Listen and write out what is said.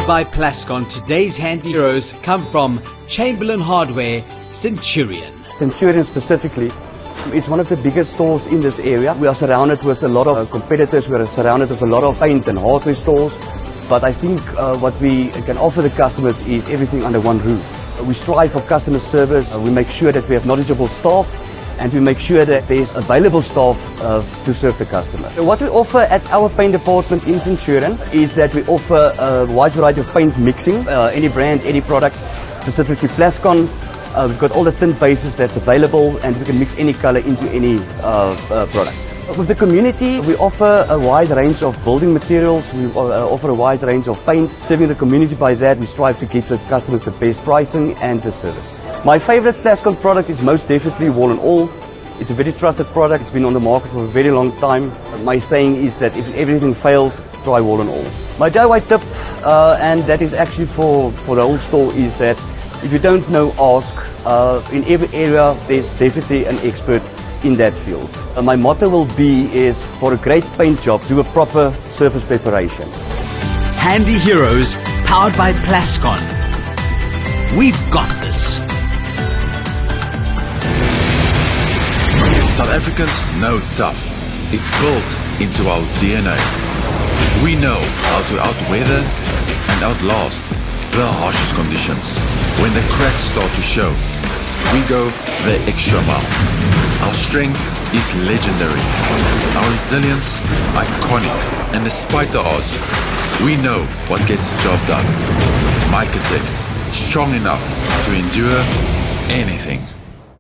by Plascon, today's handy heroes come from Chamberlain Hardware, Centurion. Centurion specifically, it's one of the biggest stores in this area. We are surrounded with a lot of competitors. We are surrounded with a lot of paint and hardware stores. But I think what we can offer the customers is everything under one roof. We strive for customer service. We make sure that we have knowledgeable staff, and we make sure that there's available staff to serve the customer. So what we offer at our paint department in Centurion is that we offer a wide variety of paint mixing, any brand, any product, specifically Plascon. We've got all the tint bases that's available, and we can mix any color into any product. With the community, we offer a wide range of building materials. We offer a wide range of paint. Serving the community by that, we strive to give the customers the best pricing and the service. My favorite Plascon product is most definitely Wall and All. It's a very trusted product. It's been on the market for a very long time. My saying is that if everything fails, try Wall and All. My DIY tip, and that is actually for the whole store, is that if you don't know, ask. In every area, there's definitely an expert in that field. My motto will be is, for a great paint job, do a proper surface preparation. Handy heroes powered by Plascon. We've got this. South Africans know tough. It's built into our DNA. We know how to outweather and outlast the harshest conditions. When the cracks start to show, we go the extra mile. Our strength is legendary. Our resilience, iconic. And despite the odds, we know what gets the job done. Microtex, strong enough to endure anything.